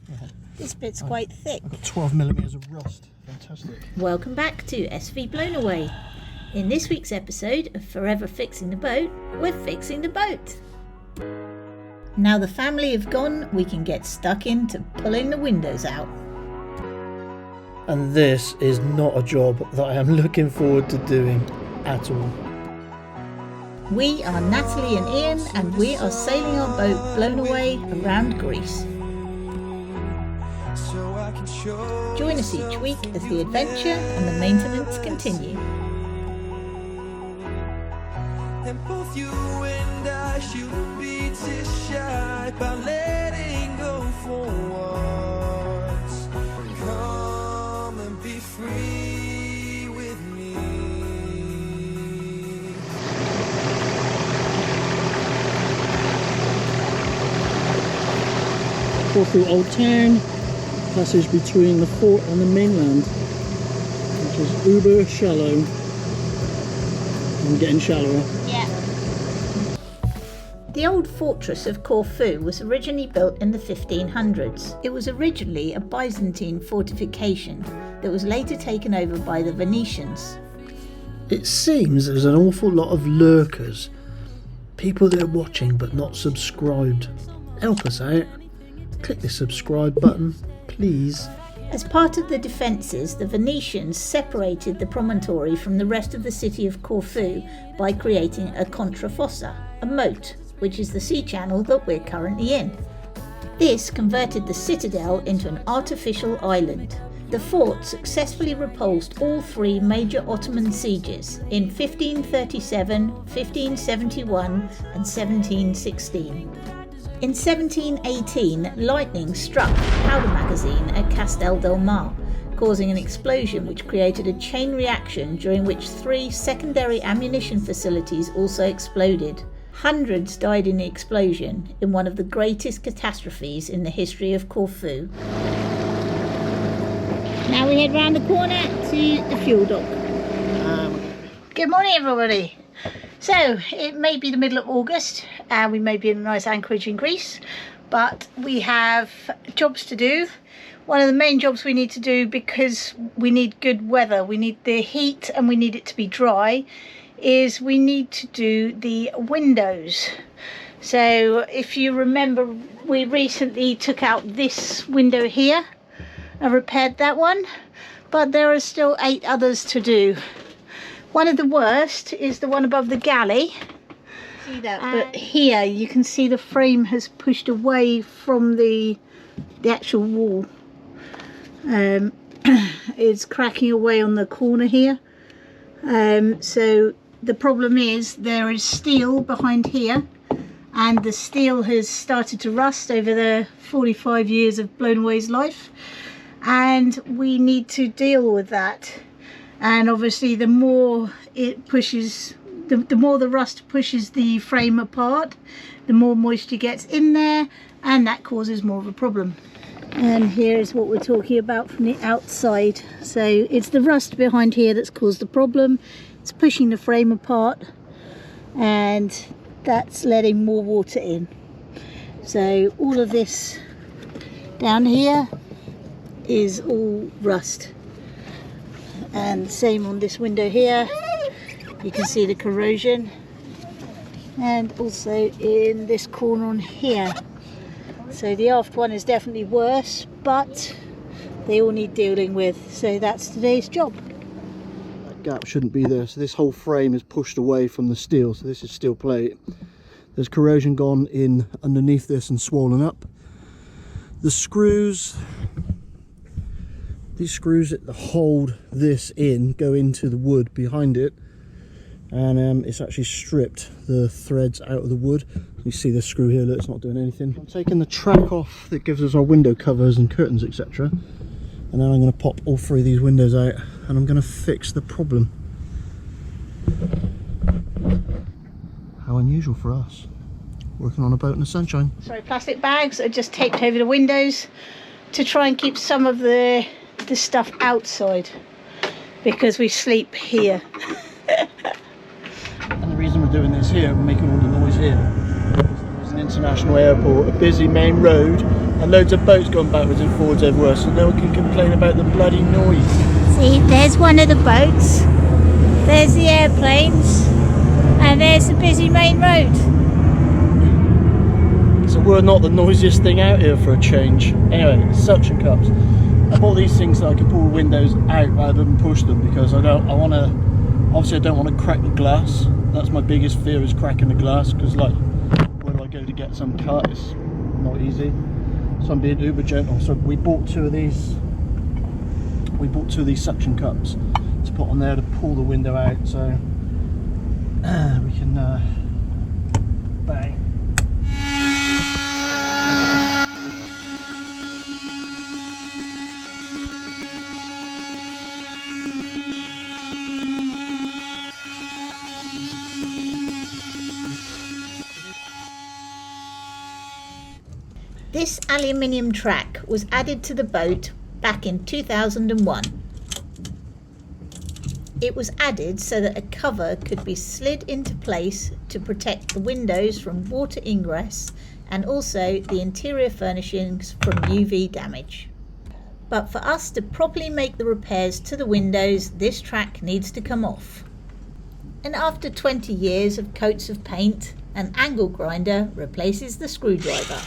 Yeah. This bit's quite thick. I've got 12mm of rust. Fantastic. Welcome back to SV Blown Away. In this week's episode of Forever Fixing the Boat, we're fixing the boat. Now the family have gone, we can get stuck into pulling the windows out. And this is not a job that I am looking forward to doing at all. We are Natalie and Ian, and we are sailing our boat Blown Away around Greece. Join us each week as the adventure and the maintenance continue. And both you and I shouldn't be too shy about letting go for once. Come and be free with me. Corfu Old Town, passage between the fort and the mainland, which is uber shallow. I'm getting shallower. Yeah. The old fortress of Corfu was originally built in the 1500s. It was originally a Byzantine fortification that was later taken over by the Venetians. It seems there's an awful lot of lurkers, people that are watching but not subscribed. Help us out. Click the subscribe button, please. As part of the defences, the Venetians separated the promontory from the rest of the city of Corfu by creating a contrafossa, a moat, which is the sea channel that we're currently in. This converted the citadel into an artificial island. The fort successfully repulsed all three major Ottoman sieges in 1537, 1571 and 1716. In 1718, lightning struck the powder magazine at Castel del Mar, causing an explosion which created a chain reaction during which three secondary ammunition facilities also exploded. Hundreds died in the explosion in one of the greatest catastrophes in the history of Corfu. Now we head round the corner to the fuel dock. Good morning, everybody. So, it may be the middle of August and we may be in a nice anchorage in Greece, but we have jobs to do. One of the main jobs we need to do, because we need good weather, we need the heat and we need it to be dry, is we need to do the windows. So, if you remember, we recently took out this window here and repaired that one, but there are still 8 others to do. One of the worst is the one above the galley. See that? But here you can see the frame has pushed away from the actual wall. It's cracking away on the corner here. So the problem is there is steel behind here, and the steel has started to rust over the 45 years of Blown Away's life, and we need to deal with that. And obviously the more it pushes, the more the rust pushes the frame apart, the more moisture gets in there, and that causes more of a problem. And here's what we're talking about from the outside. So it's the rust behind here that's caused the problem. It's pushing the frame apart, and that's letting more water in. So all of this down here is all rust. And same on this window here, you can see the corrosion, and also in this corner on here. So the aft one is definitely worse, but they all need dealing with, so that's today's job. That gap shouldn't be there, so this whole frame is pushed away from the steel, so this is steel plate. There's corrosion gone in underneath this and swollen up. The screws, these screws that hold this in go into the wood behind it, and it's actually stripped the threads out of the wood. You see this screw here, look, it's not doing anything. I'm taking the track off that gives us our window covers and curtains, etc., and then I'm going to pop all 3 of these windows out and I'm going to fix the problem. How unusual for us, working on a boat in the sunshine. Sorry, plastic bags are just taped over the windows to try and keep some of the stuff outside, because we sleep here. And the reason we're doing this here, we're making all the noise here, because there is an international airport, a busy main road, and loads of boats going backwards and forwards everywhere, so no one can complain about the bloody noise. See, there's one of the boats, there's the airplanes, and there's the busy main road. So we're not the noisiest thing out here for a change. Anyway, suction cups. I bought these things so I can pull the windows out rather than push them, because obviously I don't want to crack the glass. That's my biggest fear, is cracking the glass, because like when I go to get some cut, it's not easy. So I'm being uber gentle. So we bought two of these suction cups to put on there to pull the window out, so we can bang. This aluminium track was added to the boat back in 2001. It was added so that a cover could be slid into place to protect the windows from water ingress and also the interior furnishings from UV damage. But for us to properly make the repairs to the windows, this track needs to come off. And after 20 years of coats of paint, an angle grinder replaces the screwdriver.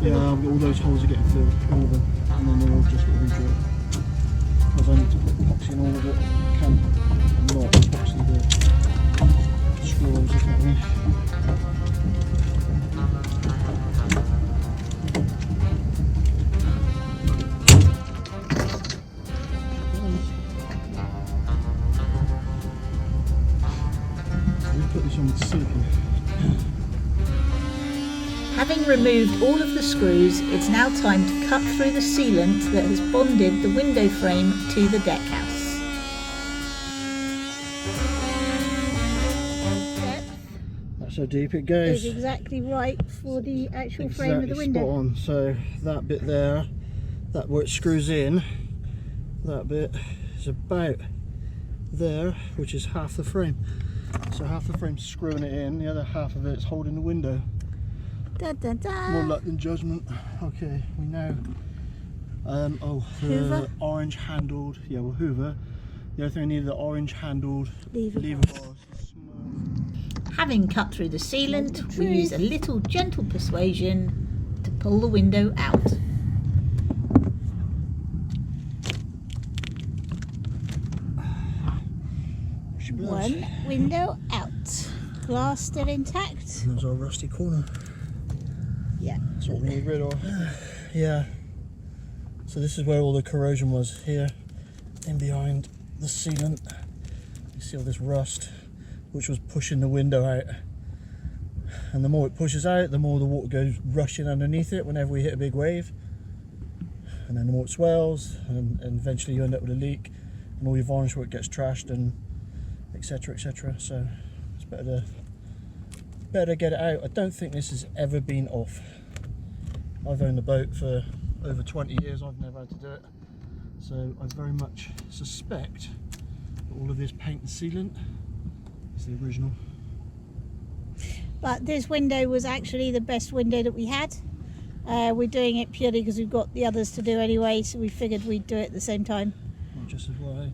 Yeah, I've got all those holes are getting filled, all of them, and then they're all just got re-drilled. Because I need to put epoxy in all of it. I can't not epoxy the screw holes, if you know what I mean. We put this on with silicone. Having removed all of the screws, it's now time to cut through the sealant that has bonded the window frame to the deck house. That's how deep it goes. Is exactly right for the actual frame of the window. Spot on. So that bit there, that where it screws in, that bit is about there, which is half the frame. So half the frame's screwing it in, the other half of it's holding the window. Da, da, da. More luck than judgment. Okay, we know. The Hoover? orange handled, yeah, well, Hoover. The other thing I need, the orange handled lever bars. Having cut through the sealant, we use a little gentle persuasion to pull the window out. One window out. Glass still intact. There's our rusty corner. Yeah. That's what we need rid of. Yeah. So this is where all the corrosion was, here, in behind the sealant. You see all this rust, which was pushing the window out. And the more it pushes out, the more the water goes rushing underneath it whenever we hit a big wave. And then the more it swells, and eventually you end up with a leak, and all your varnish work gets trashed, and etc, etc. So it's better to get it out. I don't think this has ever been off. I've owned the boat for over 20 years, I've never had to do it. So I very much suspect that all of this paint and sealant is the original. But this window was actually the best window that we had. We're doing it purely because we've got the others to do anyway, so we figured we'd do it at the same time. Not just as well, eh?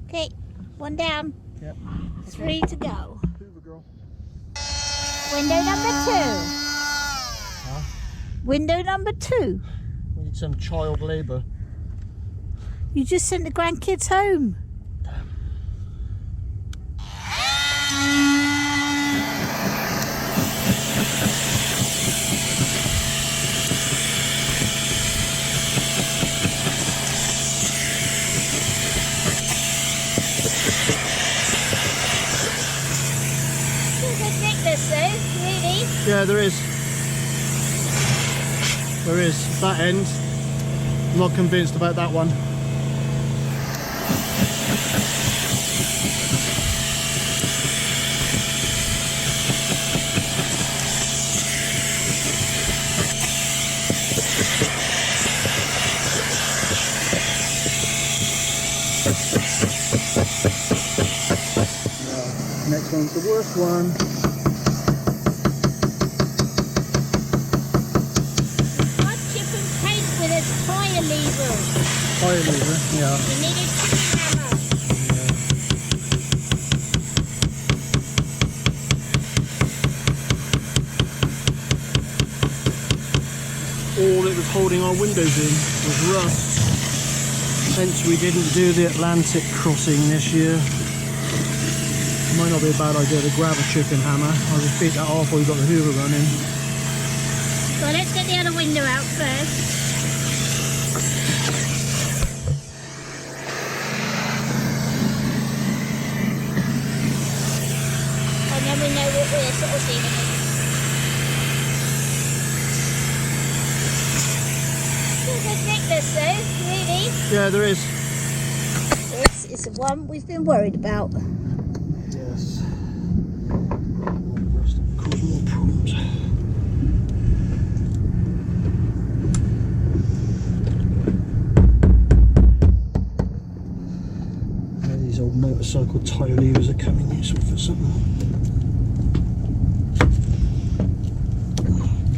Okay, one down. Yep. 3 to go. Hoover girl. Window number 2. Huh? Window number 2. We need some child labour. You just sent the grandkids home. Yeah, there is. There is. That end. I'm not convinced about that one. Next one's the worst one. Hot chip and paint with a tyre lever. Tyre lever, yeah. You need a chipping hammer. All it was holding our windows in was rust. Hence we didn't do the Atlantic crossing this year. Might not be a bad idea to grab a chipping hammer. I'll just beat that off while you've got the hoover running. So let's get the other window out first. And then we know what we're sort of dealing with. There's a thickness though, really. Yeah, there is. This is the one we've been worried about. Yes. Cause more problems. These old motorcycle tyre levers are coming useful for something.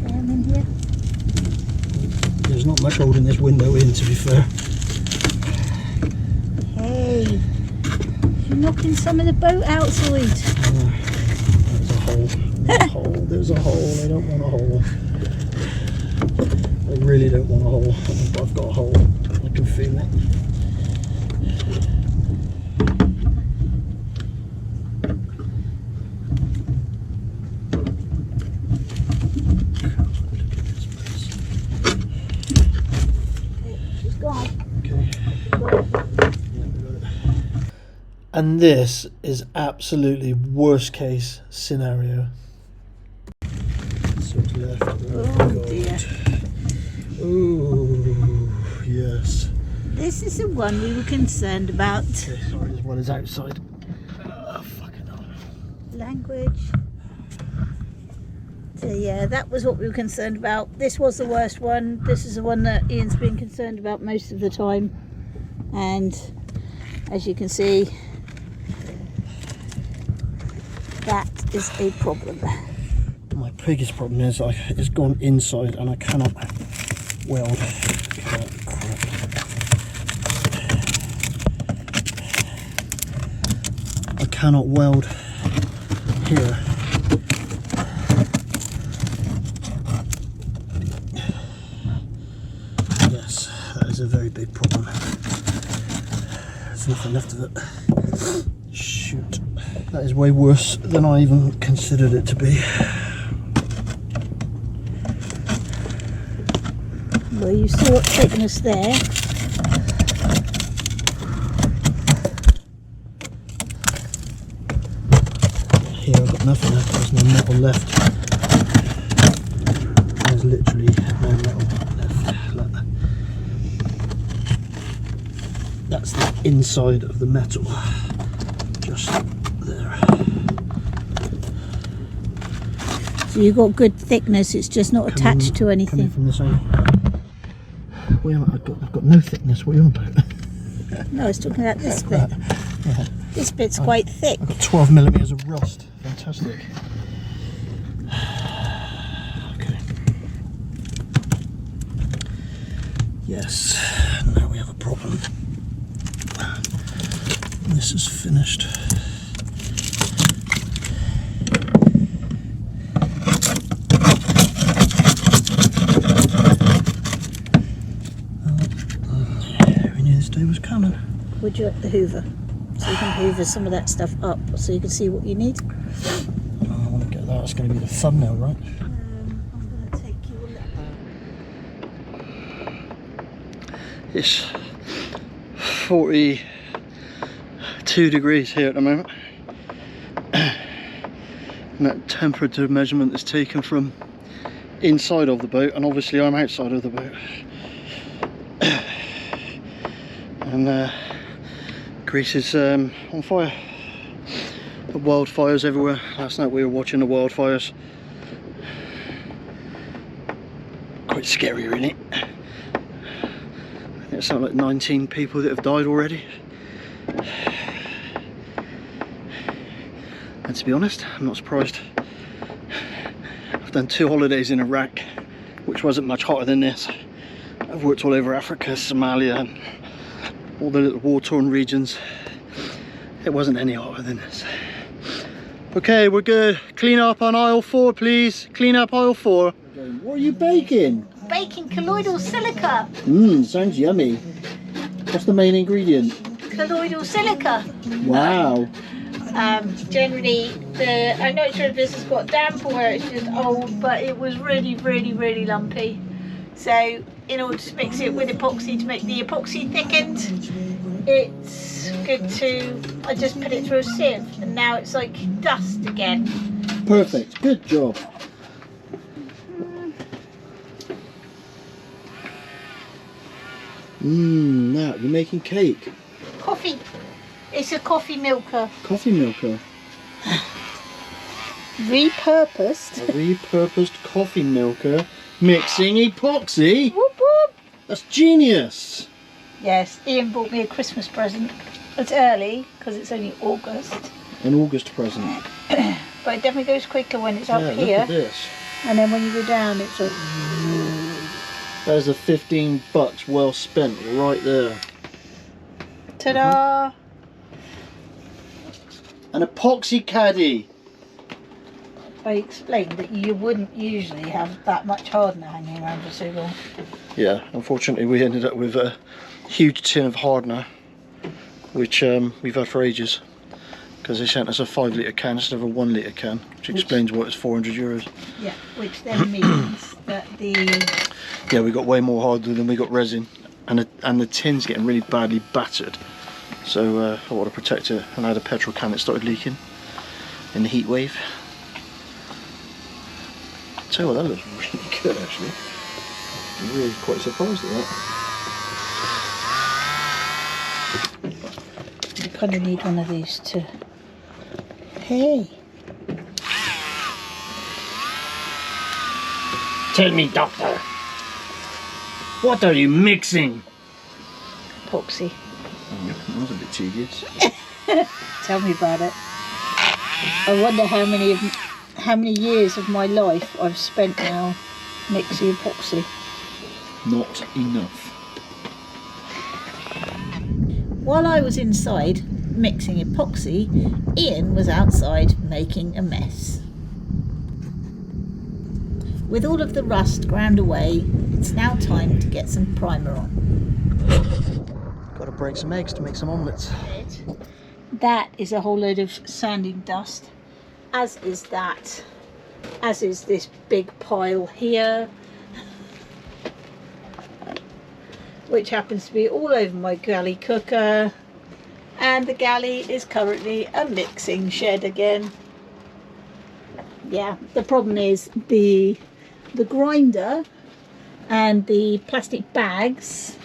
In here. There's not much holding this window in, to be fair. Hey, you're knocking some of the boat outside. There's a hole. There's a hole. There's a hole. I don't want a hole. I really don't want a hole. But I've got a hole. I can feel it. She's gone. Okay. And this is absolutely worst case scenario. So to left. Oh dear. Ooh, yes. This is the one we were concerned about. Okay, sorry, this one is outside. Fucking hell. Language. So yeah, that was what we were concerned about. This was the worst one. This is the one that Ian's been concerned about most of the time. And as you can see, that is a problem. My biggest problem is it's gone inside and I cannot weld. I cannot weld here. Yes, that is a very big problem. There's nothing left of it. Shoot. That is way worse than I even considered it to be. Well, you saw what thickness there. Here I've got nothing left, there's no metal left. There's literally no metal left. Like that. That's the inside of the metal. Just there. So you've got good thickness, it's just not attached to Coming anything. from this angle. I've got no thickness, what are you on about? No, I was talking about this bit. Yeah. This bit's quite thick. I've got 12mm of rust. Fantastic. Okay. Yes, now we have a problem. This is finished. We knew this day was coming. Would you like the hoover? So you can hoover some of that stuff up so you can see what you need. I want to get that. It's going to be the thumbnail, right? I'm going to take you a look. It's 42 degrees here at the moment. And that temperature measurement is taken from inside of the boat, and obviously I'm outside of the boat. And Greece is on fire. The wildfires everywhere. Last night we were watching the wildfires. Quite scary, really. I think it's something like 19 people that have died already. And to be honest, I'm not surprised. I've done 2 holidays in Iraq, which wasn't much hotter than this. I've worked all over Africa, Somalia, and all the little war-torn regions. It wasn't any hotter than this. Okay, we're good. Clean up on aisle 4, please. Clean up aisle 4. What are you baking? Baking colloidal silica. Mmm, sounds yummy. What's the main ingredient? Colloidal silica. Wow. Generally, I'm not sure if this has got damp or it's just old, but it was really, really, really lumpy. So, in order to mix it with epoxy to make the epoxy thickened, it's good to, I just put it through a sieve and now it's like dust again. Perfect. Good job. Now you're making cake. Coffee. It's a coffee milker. Coffee milker. Repurposed. A repurposed coffee milker mixing epoxy. Whoop whoop. That's genius. Yes, Ian bought me a Christmas present. It's early because it's only August. An August present. But it definitely goes quicker when it's up Yeah, here. look at this. And then when you go down, it's like... There's a $15 well spent right there. Ta-da! An epoxy caddy. I explained that you wouldn't usually have that much hardener hanging around for so long. Yeah, unfortunately we ended up with a huge tin of hardener, which we've had for ages, because they sent us a 5 litre can instead of a 1 litre can, which explains why it's €400. Yeah, which then means that Yeah, we got way more hardener than we got resin, and the tin's getting really badly battered. So I wanted to protect it, and I had a petrol can that started leaking in the heat wave. Tell you what, that looks really good actually. I'm really quite surprised at that. you kind of need one of these to... Hey! Tell me, doctor, what are you mixing? Epoxy. That was a bit tedious. Tell me about it. I wonder how many years of my life I've spent now mixing epoxy. Not enough. While I was inside mixing epoxy, Ian was outside making a mess. With all of the rust ground away, it's now time to get some primer on. Got to break some eggs to make some omelettes. That is a whole load of sanding dust, as is that, as is this big pile here, which happens to be all over my galley cooker, and the galley is currently a mixing shed again. Yeah, the problem is the grinder and the plastic bags,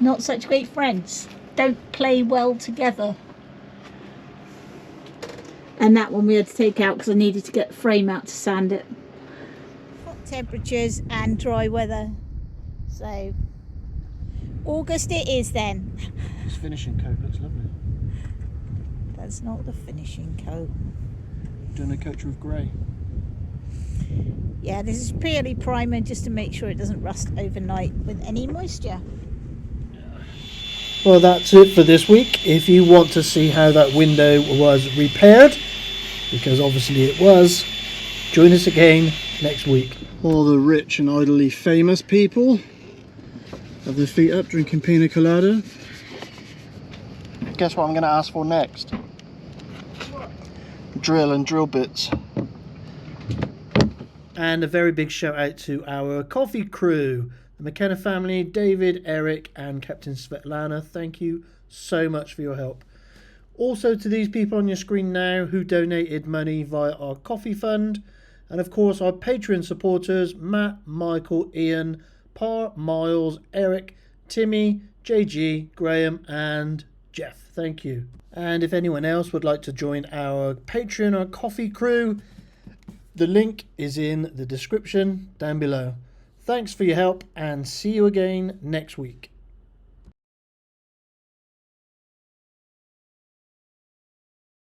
not such great friends, don't play well together. And that one we had to take out because I needed to get the frame out to sand it. Hot temperatures and dry weather, so August it is then. This finishing coat looks lovely. That's not the finishing coat. Doing a coat with grey. Yeah, this is purely primer just to make sure it doesn't rust overnight with any moisture. Well, that's it for this week. If you want to see how that window was repaired, because obviously it was, join us again next week. All the rich and idly famous people have their feet up drinking pina colada. Guess what I'm going to ask for next? What? Drill and drill bits. And a very big shout out to our coffee crew, the McKenna family, David, Eric and Captain Svetlana. Thank you so much for your help. Also to these people on your screen now who donated money via our coffee fund. And of course our Patreon supporters, Matt, Michael, Ian, Par, Miles, Eric, Timmy, JG, Graham and Jeff. Thank you. And if anyone else would like to join our Patreon or coffee crew, the link is in the description down below. Thanks for your help and see you again next week.